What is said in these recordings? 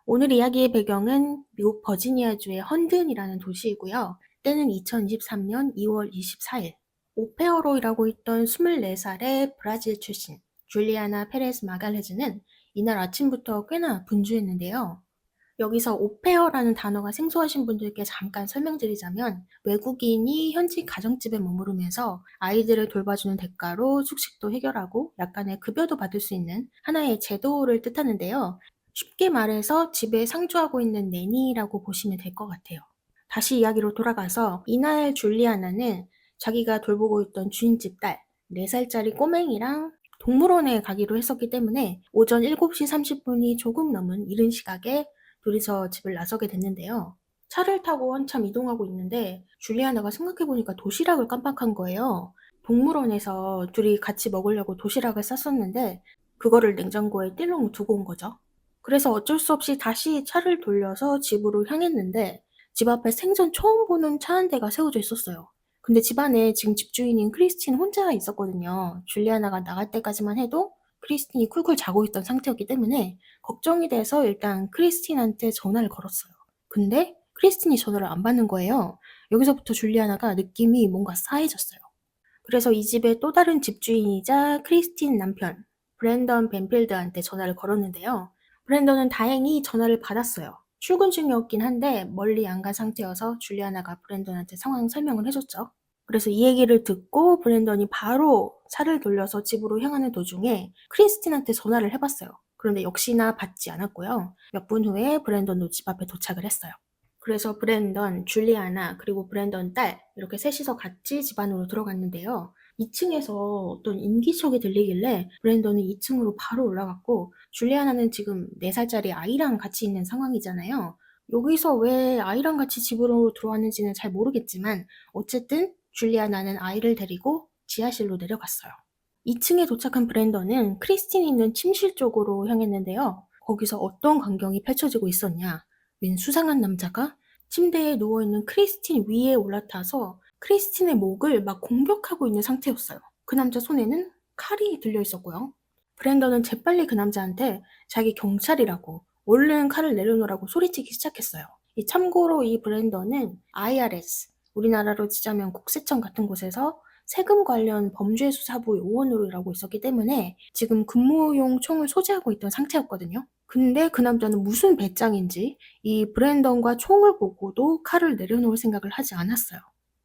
오늘 이야기의 배경은 미국 버지니아주의 헌든이라는 도시이고요. 때는 2023년 2월 24일. 오페어로 일하고 있던 24살의 브라질 출신 줄리아나 페레스 마갈헤즈는 이날 아침부터 꽤나 분주했는데요. 여기서 오페어라는 단어가 생소하신 분들께 잠깐 설명드리자면 외국인이 현지 가정집에 머무르면서 아이들을 돌봐주는 대가로 숙식도 해결하고 약간의 급여도 받을 수 있는 하나의 제도를 뜻하는데요. 쉽게 말해서 집에 상주하고 있는 내니라고 보시면 될 것 같아요. 다시 이야기로 돌아가서 이날 줄리아나는 자기가 돌보고 있던 주인집 딸 4살짜리 꼬맹이랑 동물원에 가기로 했었기 때문에 오전 7시 30분이 조금 넘은 이른 시각에 둘이서 집을 나서게 됐는데요. 차를 타고 한참 이동하고 있는데 줄리아나가 생각해보니까 도시락을 깜빡한 거예요. 동물원에서 둘이 같이 먹으려고 도시락을 쌌었는데 그거를 냉장고에 띨렁 두고 온 거죠. 그래서 어쩔 수 없이 다시 차를 돌려서 집으로 향했는데 집 앞에 생전 처음 보는 차 한 대가 세워져 있었어요. 근데 집 안에 지금 집주인인 크리스틴 혼자 있었거든요. 줄리아나가 나갈 때까지만 해도 크리스틴이 쿨쿨 자고 있던 상태였기 때문에 걱정이 돼서 일단 크리스틴한테 전화를 걸었어요. 근데 크리스틴이 전화를 안 받는 거예요. 여기서부터 줄리아나가 느낌이 뭔가 싸해졌어요. 그래서 이 집의 또 다른 집주인이자 크리스틴 남편 브랜던 벤필드한테 전화를 걸었는데요. 브랜던은 다행히 전화를 받았어요. 출근 중이었긴 한데 멀리 안 간 상태여서 줄리아나가 브랜던한테 상황 설명을 해줬죠. 그래서 이 얘기를 듣고 브랜던이 바로 차를 돌려서 집으로 향하는 도중에 크리스틴한테 전화를 해봤어요. 그런데 역시나 받지 않았고요. 몇 분 후에 브랜던도 집 앞에 도착을 했어요. 그래서 브랜던, 줄리아나, 그리고 브랜던 딸 이렇게 셋이서 같이 집 안으로 들어갔는데요. 2층에서 어떤 인기척이 들리길래 브랜던은 2층으로 바로 올라갔고 줄리아나는 지금 4살짜리 아이랑 같이 있는 상황이잖아요. 여기서 왜 아이랑 같이 집으로 들어왔는지는 잘 모르겠지만 어쨌든 줄리아나는 아이를 데리고 지하실로 내려갔어요. 2층에 도착한 브랜던은 크리스틴이 있는 침실 쪽으로 향했는데요. 거기서 어떤 광경이 펼쳐지고 있었냐. 웬 수상한 남자가 침대에 누워있는 크리스틴 위에 올라타서 크리스틴의 목을 막 공격하고 있는 상태였어요. 그 남자 손에는 칼이 들려 있었고요. 브랜던은 재빨리 그 남자한테 자기 경찰이라고 얼른 칼을 내려놓으라고 소리치기 시작했어요. 참고로 이 브랜던은 IRS, 우리나라로 치자면 국세청 같은 곳에서 세금 관련 범죄수사부 요원으로 일하고 있었기 때문에 지금 근무용 총을 소지하고 있던 상태였거든요. 근데 그 남자는 무슨 배짱인지 이 브랜던과 총을 보고도 칼을 내려놓을 생각을 하지 않았어요.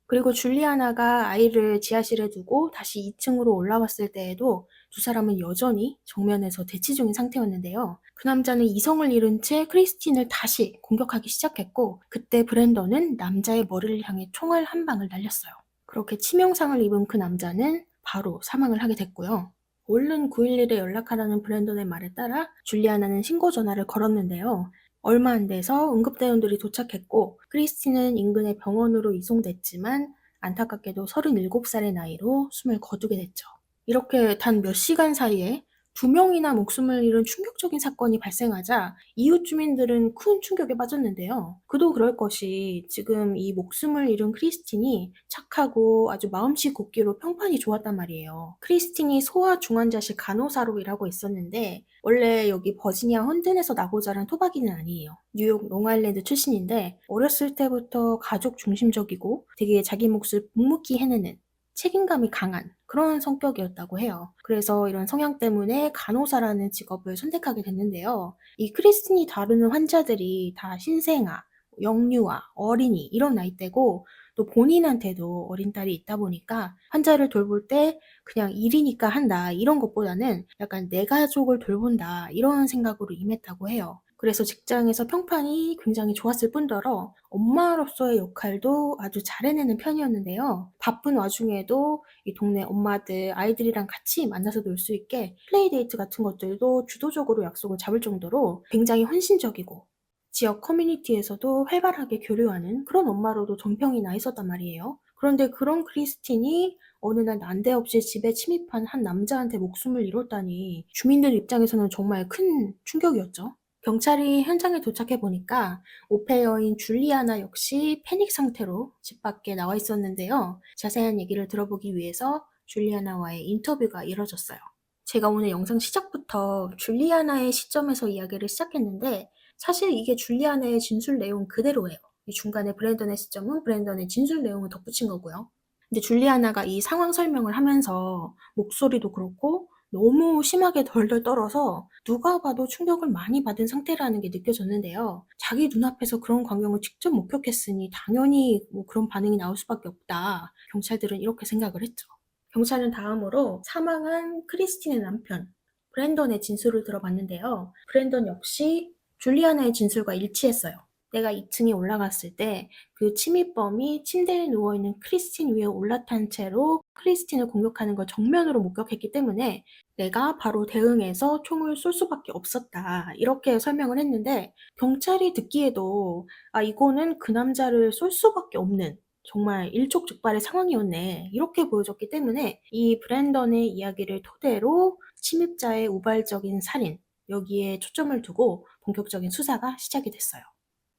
그리고 줄리아나가 아이를 지하실에 두고 다시 2층으로 올라왔을 때에도 두 사람은 여전히 정면에서 대치 중인 상태였는데요. 그 남자는 이성을 잃은 채 크리스틴을 다시 공격하기 시작했고 그때 브랜던은 남자의 머리를 향해 총알 한 방을 날렸어요. 그렇게 치명상을 입은 그 남자는 바로 사망을 하게 됐고요. 얼른 911에 연락하라는 브랜던의 말에 따라 줄리아나는 신고 전화를 걸었는데요. 얼마 안 돼서 응급대원들이 도착했고 크리스틴은 인근의 병원으로 이송됐지만 안타깝게도 37살의 나이로 숨을 거두게 됐죠. 이렇게 단 몇 시간 사이에 2명이나 목숨을 잃은 충격적인 사건이 발생하자 이웃 주민들은 큰 충격에 빠졌는데요. 그도 그럴 것이 지금 이 목숨을 잃은 크리스틴이 착하고 아주 마음씨 곱기로 평판이 좋았단 말이에요. 크리스틴이 소아 중환자실 간호사로 일하고 있었는데 원래 여기 버지니아 헌든에서 나고 자란 토박이는 아니에요. 뉴욕 롱아일랜드 출신인데 어렸을 때부터 가족 중심적이고 되게 자기 몫을 묵묵히 해내는 책임감이 강한 그런 성격이었다고 해요. 그래서 이런 성향 때문에 간호사라는 직업을 선택하게 됐는데요. 이 크리스틴이 다루는 환자들이 다 신생아, 영유아, 어린이 이런 나이대고 또 본인한테도 어린 딸이 있다 보니까 환자를 돌볼 때 그냥 일이니까 한다 이런 것보다는 약간 내 가족을 돌본다 이런 생각으로 임했다고 해요. 그래서 직장에서 평판이 굉장히 좋았을 뿐더러 엄마로서의 역할도 아주 잘 해내는 편이었는데요. 바쁜 와중에도 이 동네 엄마들, 아이들이랑 같이 만나서 놀 수 있게 플레이데이트 같은 것들도 주도적으로 약속을 잡을 정도로 굉장히 헌신적이고 지역 커뮤니티에서도 활발하게 교류하는 그런 엄마로도 정평이 나 있었단 말이에요. 그런데 그런 크리스틴이 어느 날 난데없이 집에 침입한 한 남자한테 목숨을 잃었다니 주민들 입장에서는 정말 큰 충격이었죠. 경찰이 현장에 도착해 보니까 오페어인 줄리아나 역시 패닉 상태로 집 밖에 나와 있었는데요. 자세한 얘기를 들어보기 위해서 줄리아나와의 인터뷰가 이뤄졌어요. 제가 오늘 영상 시작부터 줄리아나의 시점에서 이야기를 시작했는데 사실 이게 줄리아나의 진술 내용 그대로예요. 이 중간에 브랜던의 시점은 브랜던의 진술 내용을 덧붙인 거고요. 근데 줄리아나가 이 상황 설명을 하면서 목소리도 그렇고 너무 심하게 덜덜 떨어서 누가 봐도 충격을 많이 받은 상태라는 게 느껴졌는데요. 자기 눈앞에서 그런 광경을 직접 목격했으니 당연히 뭐 그런 반응이 나올 수밖에 없다. 경찰들은 이렇게 생각을 했죠. 경찰은 다음으로 사망한 크리스틴의 남편 브랜던의 진술을 들어봤는데요. 브랜던 역시 줄리아나의 진술과 일치했어요. 내가 2층에 올라갔을 때 그 침입범이 침대에 누워있는 크리스틴 위에 올라탄 채로 크리스틴을 공격하는 걸 정면으로 목격했기 때문에 내가 바로 대응해서 총을 쏠 수밖에 없었다. 이렇게 설명을 했는데 경찰이 듣기에도 이거는 그 남자를 쏠 수밖에 없는 정말 일촉즉발의 상황이었네. 이렇게 보여졌기 때문에 이 브랜던의 이야기를 토대로 침입자의 우발적인 살인, 여기에 초점을 두고 본격적인 수사가 시작이 됐어요.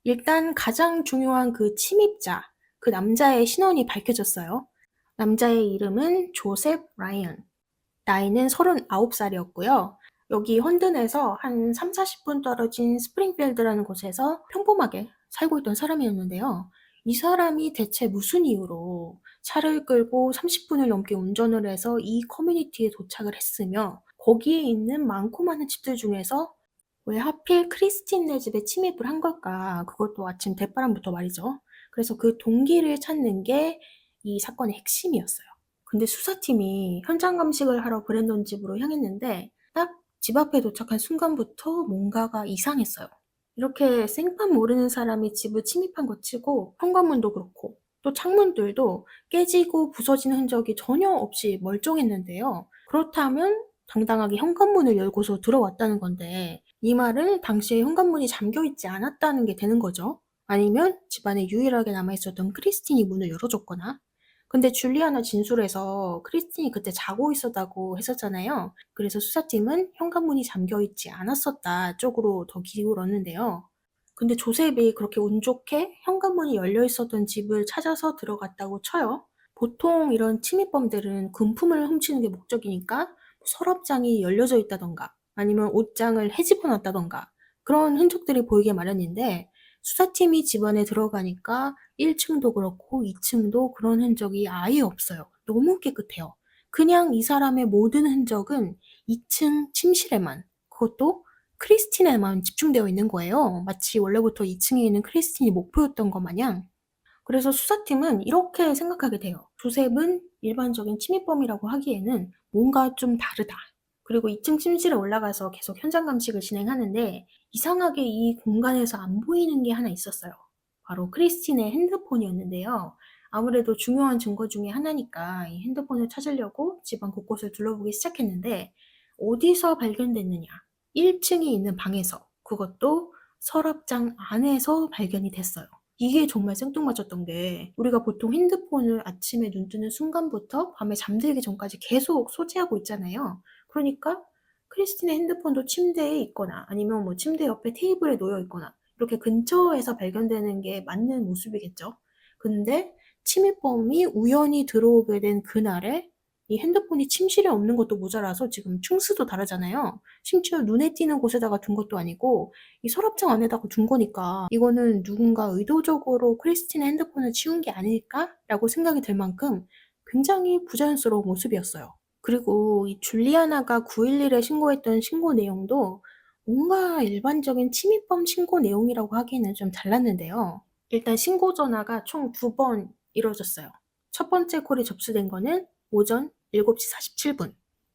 일단 가장 중요한 그 침입자, 그 남자의 신원이 밝혀졌어요. 남자의 이름은 조셉 라이언. 나이는 39살이었고요. 여기 헌든에서 한 3, 40분 떨어진 스프링필드라는 곳에서 평범하게 살고 있던 사람이었는데요. 이 사람이 대체 무슨 이유로 차를 끌고 30분을 넘게 운전을 해서 이 커뮤니티에 도착을 했으며 거기에 있는 많고 많은 집들 중에서 왜 하필 크리스틴네 집에 침입을 한 걸까? 그것도 아침 대바람부터 말이죠. 그래서 그 동기를 찾는 게 이 사건의 핵심이었어요. 근데 수사팀이 현장 감식을 하러 브랜던 집으로 향했는데 딱 집 앞에 도착한 순간부터 뭔가가 이상했어요. 이렇게 생판 모르는 사람이 집을 침입한 것 치고 현관문도 그렇고 또 창문들도 깨지고 부서진 흔적이 전혀 없이 멀쩡했는데요. 그렇다면 당당하게 현관문을 열고서 들어왔다는 건데 이 말은 당시에 현관문이 잠겨 있지 않았다는 게 되는 거죠. 아니면 집안에 유일하게 남아있었던 크리스틴이 문을 열어줬거나. 근데 줄리아나 진술에서 크리스틴이 그때 자고 있었다고 했었잖아요. 그래서 수사팀은 현관문이 잠겨 있지 않았었다 쪽으로 더 기울었는데요. 근데 조셉이 그렇게 운 좋게 현관문이 열려 있었던 집을 찾아서 들어갔다고 쳐요. 보통 이런 침입범들은 금품을 훔치는 게 목적이니까 서랍장이 열려져 있다던가 아니면 옷장을 헤집어 놨다던가 그런 흔적들이 보이게 마련인데 수사팀이 집안에 들어가니까 1층도 그렇고 2층도 그런 흔적이 아예 없어요. 너무 깨끗해요. 그냥 이 사람의 모든 흔적은 2층 침실에만, 그것도 크리스틴에만 집중되어 있는 거예요. 마치 원래부터 2층에 있는 크리스틴이 목표였던 것 마냥. 그래서 수사팀은 이렇게 생각하게 돼요. 조셉은 일반적인 침입범이라고 하기에는 뭔가 좀 다르다. 그리고 2층 침실에 올라가서 계속 현장 감식을 진행하는데 이상하게 이 공간에서 안 보이는 게 하나 있었어요. 바로 크리스틴의 핸드폰이었는데요. 아무래도 중요한 증거 중에 하나니까 이 핸드폰을 찾으려고 집안 곳곳을 둘러보기 시작했는데 어디서 발견됐느냐? 1층에 있는 방에서, 그것도 서랍장 안에서 발견이 됐어요. 이게 정말 생뚱맞았던 게 우리가 보통 핸드폰을 아침에 눈 뜨는 순간부터 밤에 잠들기 전까지 계속 소지하고 있잖아요. 그러니까 크리스틴의 핸드폰도 침대에 있거나 아니면 뭐 침대 옆에 테이블에 놓여 있거나 이렇게 근처에서 발견되는 게 맞는 모습이겠죠. 근데 침입범이 우연히 들어오게 된 그날에 이 핸드폰이 침실에 없는 것도 모자라서 지금 층수도 다르잖아요. 심지어 눈에 띄는 곳에다가 둔 것도 아니고 이 서랍장 안에다가 둔 거니까 이거는 누군가 의도적으로 크리스틴의 핸드폰을 치운 게 아닐까라고 생각이 들 만큼 굉장히 부자연스러운 모습이었어요. 그리고 이 줄리아나가 911에 신고했던 신고 내용도 뭔가 일반적인 침입범 신고 내용이라고 하기에는 좀 달랐는데요. 일단 신고 전화가 총 2번 이루어졌어요. 첫 번째 콜이 접수된 거는 오전 7시 47분.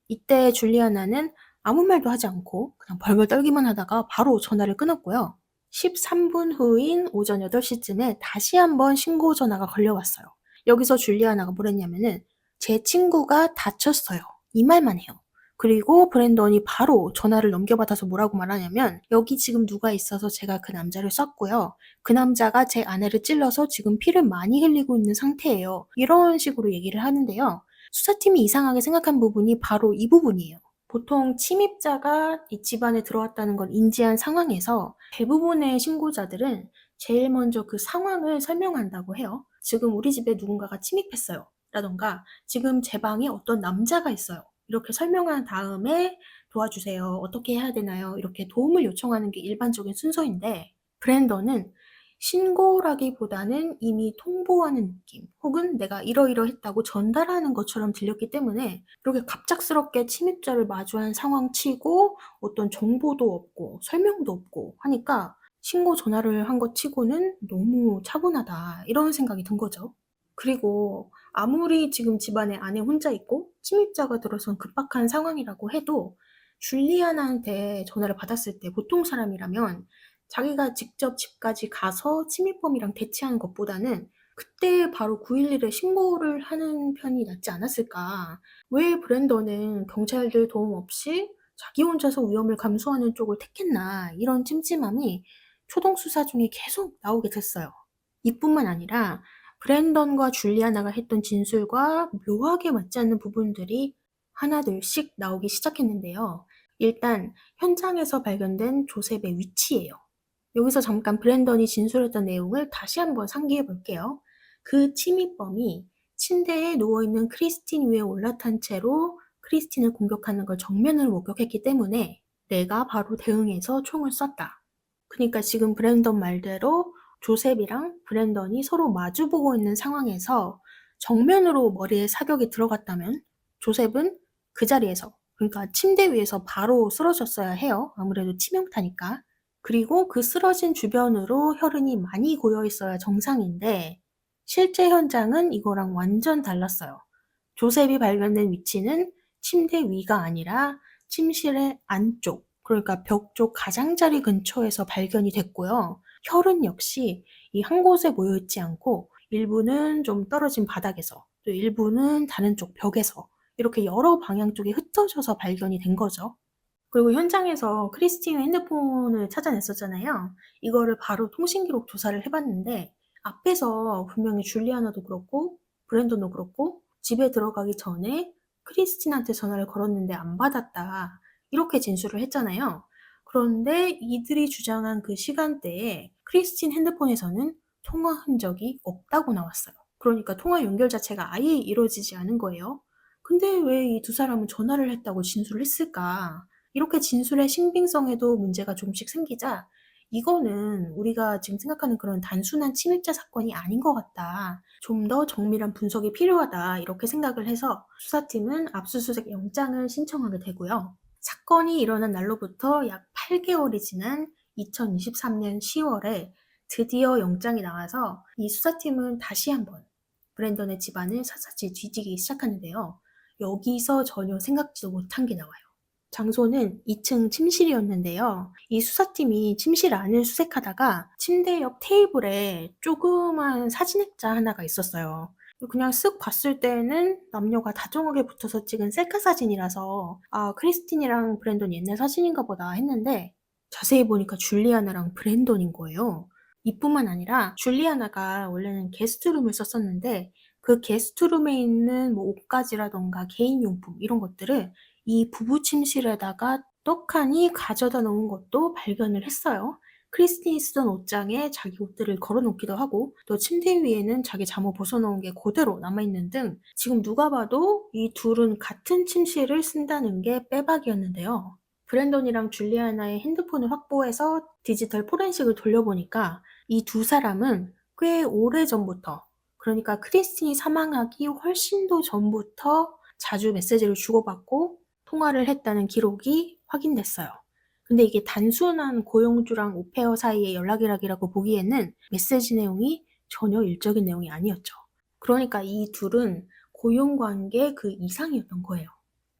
이때 줄리아나는 아무 말도 하지 않고 그냥 벌벌 떨기만 하다가 바로 전화를 끊었고요. 13분 후인 오전 8시쯤에 다시 한번 신고 전화가 걸려왔어요. 여기서 줄리아나가 뭘 했냐면은 제 친구가 다쳤어요. 이 말만 해요. 그리고 브랜던이 바로 전화를 넘겨받아서 뭐라고 말하냐면 여기 지금 누가 있어서 제가 그 남자를 쐈고요. 그 남자가 제 아내를 찔러서 지금 피를 많이 흘리고 있는 상태예요. 이런 식으로 얘기를 하는데요. 수사팀이 이상하게 생각한 부분이 바로 이 부분이에요. 보통 침입자가 이 집안에 들어왔다는 걸 인지한 상황에서 대부분의 신고자들은 제일 먼저 그 상황을 설명한다고 해요. 지금 우리 집에 누군가가 침입했어요. 라던가 지금 제 방에 어떤 남자가 있어요. 이렇게 설명한 다음에 도와주세요. 어떻게 해야 되나요? 이렇게 도움을 요청하는 게 일반적인 순서인데 브랜던은 신고라기보다는 이미 통보하는 느낌 혹은 내가 이러이러했다고 전달하는 것처럼 들렸기 때문에 이렇게 갑작스럽게 침입자를 마주한 상황치고 어떤 정보도 없고 설명도 없고 하니까 '신고 전화를 한 것 치고는 너무 차분하다.' 이런 생각이 든 거죠. 그리고 아무리 지금 집안에 아내 혼자 있고 침입자가 들어선 급박한 상황이라고 해도 줄리안한테 전화를 받았을 때 보통 사람이라면 자기가 직접 집까지 가서 침입범이랑 대치하는 것보다는 그때 바로 911에 신고를 하는 편이 낫지 않았을까. 왜 브랜던은 경찰들 도움 없이 자기 혼자서 위험을 감수하는 쪽을 택했나 이런 찜찜함이 초동 수사 중에 계속 나오게 됐어요. 이뿐만 아니라 브랜던과 줄리아나가 했던 진술과 묘하게 맞지 않는 부분들이 하나둘씩 나오기 시작했는데요. 일단 현장에서 발견된 조셉의 위치예요. 여기서 잠깐 브랜던이 진술했던 내용을 다시 한번 상기해 볼게요. 그 침입범이 침대에 누워있는 크리스틴 위에 올라탄 채로 크리스틴을 공격하는 걸 정면으로 목격했기 때문에 내가 바로 대응해서 총을 쐈다. 그러니까 지금 브랜던 말대로 조셉이랑 브랜던이 서로 마주보고 있는 상황에서 정면으로 머리에 사격이 들어갔다면 조셉은 그 자리에서, 그러니까 침대 위에서 바로 쓰러졌어야 해요. 아무래도 치명타니까. 그리고 그 쓰러진 주변으로 혈흔이 많이 고여 있어야 정상인데 실제 현장은 이거랑 완전 달랐어요. 조셉이 발견된 위치는 침대 위가 아니라 침실의 안쪽, 그러니까 벽 쪽 가장자리 근처에서 발견이 됐고요. 혈흔 역시 이 한 곳에 모여 있지 않고 일부는 좀 떨어진 바닥에서 또 일부는 다른 쪽 벽에서 이렇게 여러 방향 쪽에 흩어져서 발견이 된 거죠. 그리고 현장에서 크리스틴의 핸드폰을 찾아냈었잖아요. 이거를 바로 통신기록 조사를 해봤는데 앞에서 분명히 줄리아나도 그렇고 브랜던도 그렇고 집에 들어가기 전에 크리스틴한테 전화를 걸었는데 안 받았다. 이렇게 진술을 했잖아요. 그런데 이들이 주장한 그 시간대에 크리스틴 핸드폰에서는 통화 흔적이 없다고 나왔어요. 그러니까 통화 연결 자체가 아예 이루어지지 않은 거예요. 근데 왜 이 두 사람은 전화를 했다고 진술을 했을까? 이렇게 진술의 신빙성에도 문제가 조금씩 생기자 이거는 우리가 지금 생각하는 그런 단순한 침입자 사건이 아닌 것 같다. 좀 더 정밀한 분석이 필요하다. 이렇게 생각을 해서 수사팀은 압수수색 영장을 신청하게 되고요. 사건이 일어난 날로부터 약 8개월이 지난 2023년 10월에 드디어 영장이 나와서 이 수사팀은 다시 한번 브랜던의 집안을 샅샅이 뒤지기 시작하는데요. 여기서 전혀 생각지도 못한 게 나와요. 장소는 2층 침실이었는데요. 이 수사팀이 침실 안을 수색하다가 침대 옆 테이블에 조그만 사진액자 하나가 있었어요. 그냥 쓱 봤을 때는 남녀가 다정하게 붙어서 찍은 셀카 사진이라서 아, 크리스틴이랑 브랜돈 옛날 사진인가 보다 했는데 자세히 보니까 줄리아나랑 브랜돈인 거예요. 이뿐만 아니라 줄리아나가 원래는 게스트룸을 썼었는데 그 게스트룸에 있는 뭐 옷가지라던가 개인용품 이런 것들을 이 부부 침실에다가 떡하니 가져다 놓은 것도 발견을 했어요. 크리스틴이 쓰던 옷장에 자기 옷들을 걸어 놓기도 하고 또 침대 위에는 자기 잠옷 벗어 놓은 게 그대로 남아 있는 등 지금 누가 봐도 이 둘은 같은 침실을 쓴다는 게 빼박이었는데요. 브랜던이랑 줄리아나의 핸드폰을 확보해서 디지털 포렌식을 돌려보니까 이 두 사람은 꽤 오래전부터, 그러니까 크리스틴이 사망하기 훨씬 더 전부터 자주 메시지를 주고받고 통화를 했다는 기록이 확인됐어요. 근데 이게 단순한 고용주랑 오페어 사이의 연락이라고 보기에는 메시지 내용이 전혀 일적인 내용이 아니었죠. 그러니까 이 둘은 고용 관계 그 이상이었던 거예요.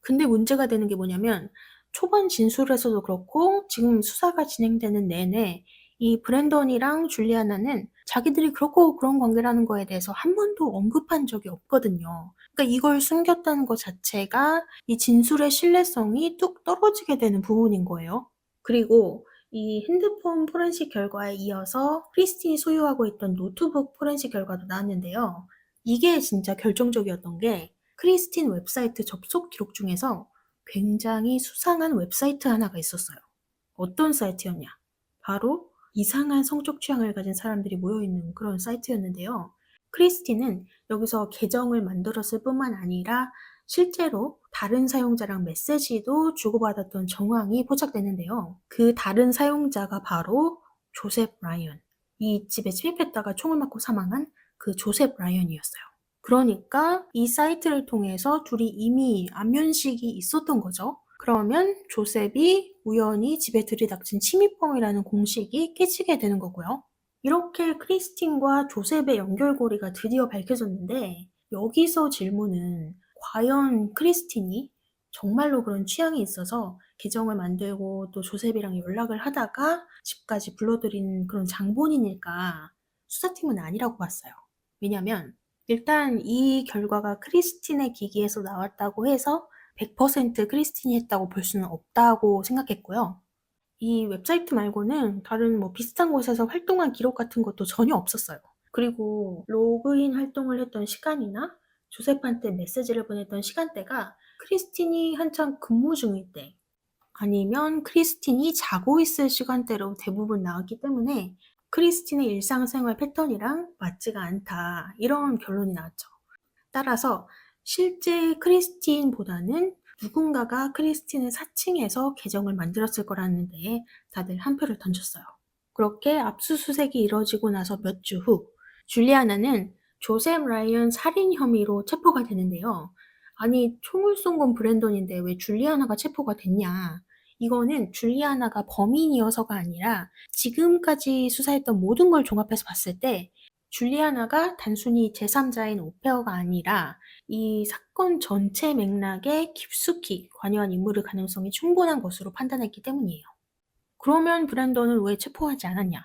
근데 문제가 되는 게 뭐냐면 초반 진술에서도 그렇고 지금 수사가 진행되는 내내 이 브랜던이랑 줄리아나는 자기들이 그렇고 그런 관계라는 거에 대해서 한 번도 언급한 적이 없거든요. 그러니까 이걸 숨겼다는 것 자체가 이 진술의 신뢰성이 뚝 떨어지게 되는 부분인 거예요. 그리고 이 핸드폰 포렌식 결과에 이어서 크리스틴이 소유하고 있던 노트북 포렌식 결과도 나왔는데요. 이게 진짜 결정적이었던 게 크리스틴 웹사이트 접속 기록 중에서 굉장히 수상한 웹사이트 하나가 있었어요. 어떤 사이트였냐? 바로 이상한 성적 취향을 가진 사람들이 모여있는 그런 사이트였는데요. 크리스틴은 여기서 계정을 만들었을 뿐만 아니라 실제로 다른 사용자랑 메시지도 주고받았던 정황이 포착되는데요. 그 다른 사용자가 바로 조셉 라이언. 이 집에 침입했다가 총을 맞고 사망한 그 조셉 라이언이었어요. 그러니까 이 사이트를 통해서 둘이 이미 안면식이 있었던 거죠. 그러면 조셉이 우연히 집에 들이닥친 침입범이라는 공식이 깨지게 되는 거고요. 이렇게 크리스틴과 조셉의 연결고리가 드디어 밝혀졌는데 여기서 질문은 과연 크리스틴이 정말로 그런 취향이 있어서 계정을 만들고 또 조셉이랑 연락을 하다가 집까지 불러들인 그런 장본인일까? 수사팀은 아니라고 봤어요. 왜냐면 일단 이 결과가 크리스틴의 기기에서 나왔다고 해서 100% 크리스틴이 했다고 볼 수는 없다고 생각했고요. 이 웹사이트 말고는 다른 뭐 비슷한 곳에서 활동한 기록 같은 것도 전혀 없었어요. 그리고 로그인 활동을 했던 시간이나 조셉한테 메시지를 보냈던 시간대가 크리스틴이 한창 근무 중일 때 아니면 크리스틴이 자고 있을 시간대로 대부분 나왔기 때문에 크리스틴의 일상생활 패턴이랑 맞지가 않다. 이런 결론이 나왔죠. 따라서 실제 크리스틴보다는 누군가가 크리스틴을 사칭해서 계정을 만들었을 거라는 데에 다들 한 표를 던졌어요. 그렇게 압수수색이 이뤄지고 나서 몇 주 후, 줄리아나는 조셉 라이언 살인 혐의로 체포가 되는데요. 아니, 총을 쏜 건 브랜던인데 왜 줄리아나가 체포가 됐냐? 이거는 줄리아나가 범인이어서가 아니라 지금까지 수사했던 모든 걸 종합해서 봤을 때 줄리아나가 단순히 제3자인 오페어가 아니라 이 사건 전체 맥락에 깊숙이 관여한 인물일 가능성이 충분한 것으로 판단했기 때문이에요. 그러면 브랜던을 왜 체포하지 않았냐?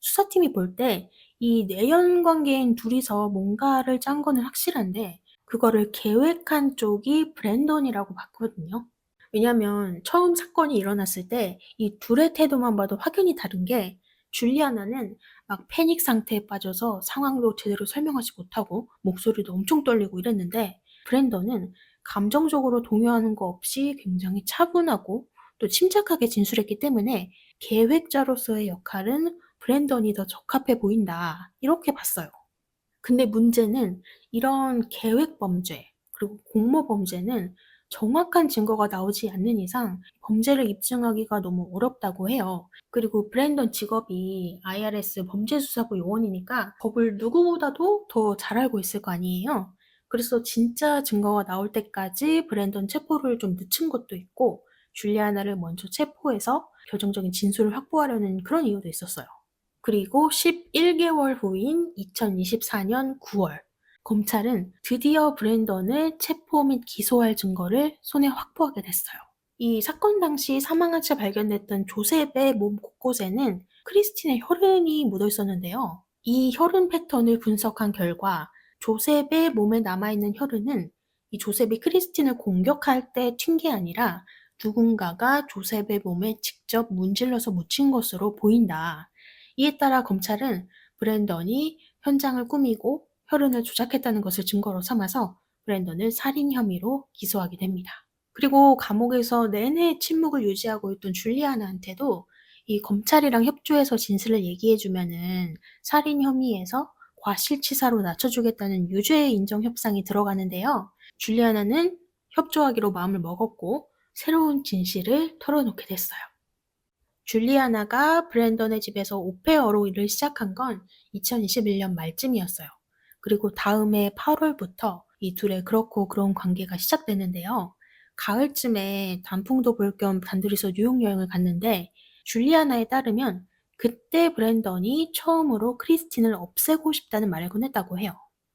수사팀이 볼 때 이 내연 관계인 둘이서 뭔가를 짠 거는 확실한데 그거를 계획한 쪽이 브랜던이라고 봤거든요. 왜냐면 처음 사건이 일어났을 때 이 둘의 태도만 봐도 확연히 다른 게 줄리아나는 막 패닉 상태에 빠져서 상황도 제대로 설명하지 못하고 목소리도 엄청 떨리고 이랬는데 브랜던은 감정적으로 동요하는 거 없이 굉장히 차분하고 또 침착하게 진술했기 때문에 계획자로서의 역할은 브랜던이 더 적합해 보인다. 이렇게 봤어요. 근데 문제는 이런 계획 범죄, 그리고 공모 범죄는 정확한 증거가 나오지 않는 이상 범죄를 입증하기가 너무 어렵다고 해요. 그리고 브랜던 직업이 IRS 범죄수사부 요원이니까 법을 누구보다도 더 잘 알고 있을 거 아니에요. 그래서 진짜 증거가 나올 때까지 브랜던 체포를 좀 늦춘 것도 있고 줄리아나를 먼저 체포해서 결정적인 진술을 확보하려는 그런 이유도 있었어요. 그리고 11개월 후인 2024년 9월, 검찰은 드디어 브랜던을 체포 및 기소할 증거를 손에 확보하게 됐어요. 이 사건 당시 사망한 채 발견됐던 조셉의 몸 곳곳에는 크리스틴의 혈흔이 묻어 있었는데요. 이 혈흔 패턴을 분석한 결과 조셉의 몸에 남아있는 혈흔은 이 조셉이 크리스틴을 공격할 때 튄 게 아니라 누군가가 조셉의 몸에 직접 문질러서 묻힌 것으로 보인다. 이에 따라 검찰은 브랜던이 현장을 꾸미고 혈흔을 조작했다는 것을 증거로 삼아서 브랜던을 살인 혐의로 기소하게 됩니다. 그리고 감옥에서 내내 침묵을 유지하고 있던 줄리아나한테도 이 검찰이랑 협조해서 진술을 얘기해주면은 살인 혐의에서 과실치사로 낮춰주겠다는 유죄 인정 협상이 들어가는데요. 줄리아나는 협조하기로 마음을 먹었고 새로운 진실을 털어놓게 됐어요. 줄리아나가 브랜던의 집에서 오페어로 일을 시작한 건 2021년 말쯤이었어요. 그리고 다음해 8월부터 이 둘의 그렇고 그런 관계가 시작되는데요. 가을쯤에 단풍도 볼 겸 단둘이서 뉴욕 여행을 갔는데 줄리아나에 따르면 그때 브랜던이 처음으로 크리스틴을 없애고 싶다는 말을 꺼냈다고 해요.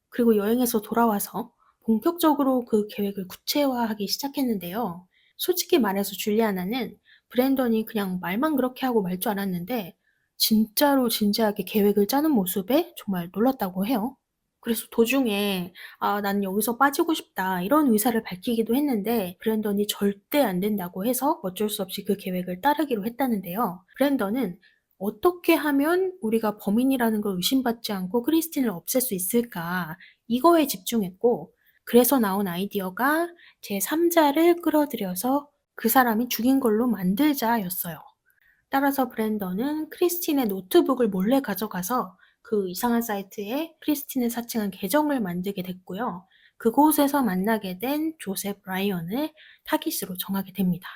그리고 여행에서 돌아와서 본격적으로 그 계획을 구체화하기 시작했는데요. 솔직히 말해서 줄리아나는 브랜던이 그냥 말만 그렇게 하고 말 줄 알았는데 진짜로 진지하게 계획을 짜는 모습에 정말 놀랐다고 해요. 그래서 도중에 나는 여기서 빠지고 싶다 이런 의사를 밝히기도 했는데 브랜던이 절대 안 된다고 해서 어쩔 수 없이 그 계획을 따르기로 했다는데요. 브랜던은 어떻게 하면 우리가 범인이라는 걸 의심받지 않고 크리스틴을 없앨 수 있을까 이거에 집중했고 그래서 나온 아이디어가 제3자를 끌어들여서 그 사람이 죽인 걸로 만들자였어요. 따라서 브랜던은 크리스틴의 노트북을 몰래 가져가서 그 이상한 사이트에 크리스틴을 사칭한 계정을 만들게 됐고요. 그곳에서 만나게 된 조셉 라이언을 타깃으로 정하게 됩니다.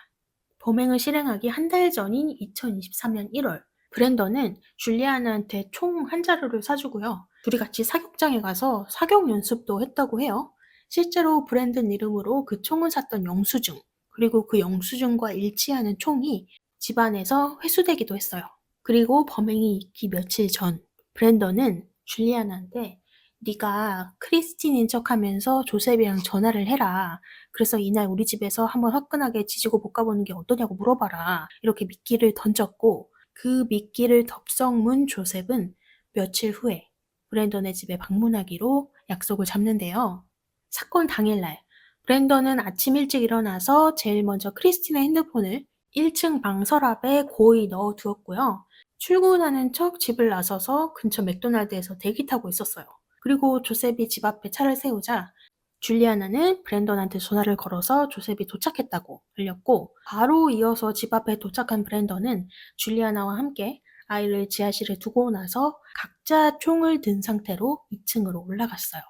범행을 실행하기 한 달 전인 2023년 1월, 브랜던은 줄리아나한테 총 한 자루를 사주고요. 둘이 같이 사격장에 가서 사격 연습도 했다고 해요. 실제로 브랜든 이름으로 그 총을 샀던 영수증, 그리고 그 영수증과 일치하는 총이 집안에서 회수되기도 했어요. 그리고 범행이 있기 며칠 전, 브랜던은 줄리아나한테 네가 크리스틴인 척하면서 조셉이랑 전화를 해라. 그래서 이날 우리 집에서 한번 화끈하게 지지고 볶아보는 게 어떠냐고 물어봐라. 이렇게 미끼를 던졌고 그 미끼를 덥석 문 조셉은 며칠 후에 브랜던의 집에 방문하기로 약속을 잡는데요. 사건 당일날 브랜던은 아침 일찍 일어나서 제일 먼저 크리스틴의 핸드폰을 1층 방 서랍에 고이 넣어두었고요. 출근하는 척 집을 나서서 근처 맥도날드에서 대기 타고 있었어요. 그리고 조셉이 집 앞에 차를 세우자 줄리아나는 브랜던한테 전화를 걸어서 조셉이 도착했다고 알렸고, 바로 이어서 집 앞에 도착한 브랜던은 줄리아나와 함께 아이를 지하실에 두고 나서 각자 총을 든 상태로 2층으로 올라갔어요.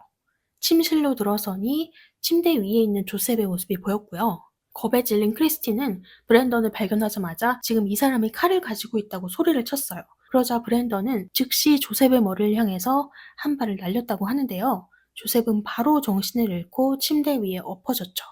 침실로 들어서니 침대 위에 있는 조셉의 모습이 보였고요. 겁에 질린 크리스티는 브랜던을 발견하자마자 지금 이 사람이 칼을 가지고 있다고 소리를 쳤어요. 그러자 브랜던은 즉시 조셉의 머리를 향해서 한 발을 날렸다고 하는데요. 조셉은 바로 정신을 잃고 침대 위에 엎어졌죠.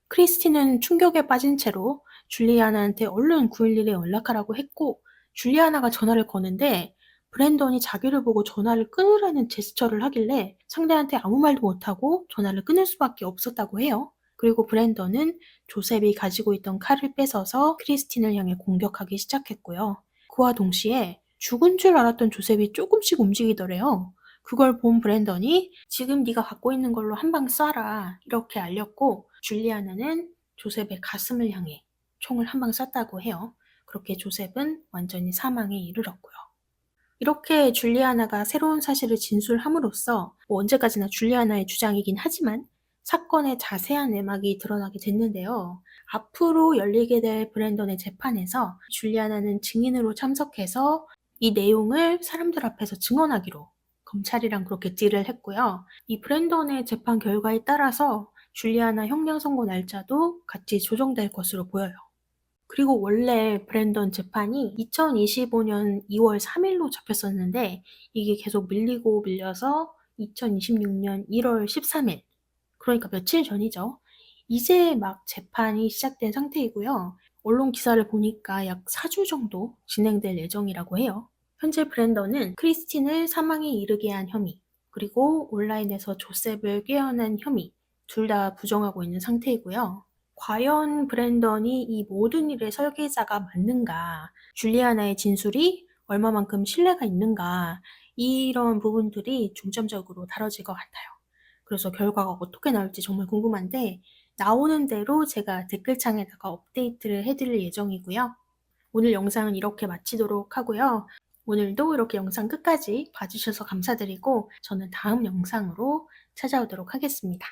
크리스티는 충격에 빠진 채로 줄리아나한테 얼른 911에 연락하라고 했고, 줄리아나가 전화를 거는데 브랜던이 자기를 보고 전화를 끊으라는 제스처를 하길래 상대한테 아무 말도 못하고 전화를 끊을 수밖에 없었다고 해요. 그리고 브랜던은 조셉이 가지고 있던 칼을 뺏어서 크리스틴을 향해 공격하기 시작했고요. 그와 동시에 죽은 줄 알았던 조셉이 조금씩 움직이더래요. 그걸 본 브랜던이 지금 네가 갖고 있는 걸로 한 방 쏴라 이렇게 알렸고, 줄리아나는 조셉의 가슴을 향해 총을 한 방 쐈다고 해요. 그렇게 조셉은 완전히 사망에 이르렀고요. 이렇게 줄리아나가 새로운 사실을 진술함으로써 언제까지나 줄리아나의 주장이긴 하지만 사건의 자세한 내막이 드러나게 됐는데요. 앞으로 열리게 될 브랜던의 재판에서 줄리아나는 증인으로 참석해서 이 내용을 사람들 앞에서 증언하기로 검찰이랑 그렇게 딜을 했고요. 이 브랜던의 재판 결과에 따라서 줄리아나 형량 선고 날짜도 같이 조정될 것으로 보여요. 그리고 원래 브랜던 재판이 2025년 2월 3일로 잡혔었는데 이게 계속 밀리고 밀려서 2026년 1월 13일, 그러니까 며칠 전이죠. 이제 막 재판이 시작된 상태이고요. 언론 기사를 보니까 약 4주 정도 진행될 예정이라고 해요. 현재 브랜던은 크리스틴을 사망에 이르게 한 혐의, 그리고 온라인에서 조셉을 꾀어낸 혐의, 둘 다 부정하고 있는 상태이고요. 과연 브랜던이 이 모든 일의 설계자가 맞는가, 줄리아나의 진술이 얼마만큼 신뢰가 있는가, 이런 부분들이 중점적으로 다뤄질 것 같아요. 그래서 결과가 어떻게 나올지 정말 궁금한데 나오는 대로 제가 댓글창에다가 업데이트를 해드릴 예정이고요. 오늘 영상은 이렇게 마치도록 하고요. 오늘도 이렇게 영상 끝까지 봐주셔서 감사드리고 저는 다음 영상으로 찾아오도록 하겠습니다.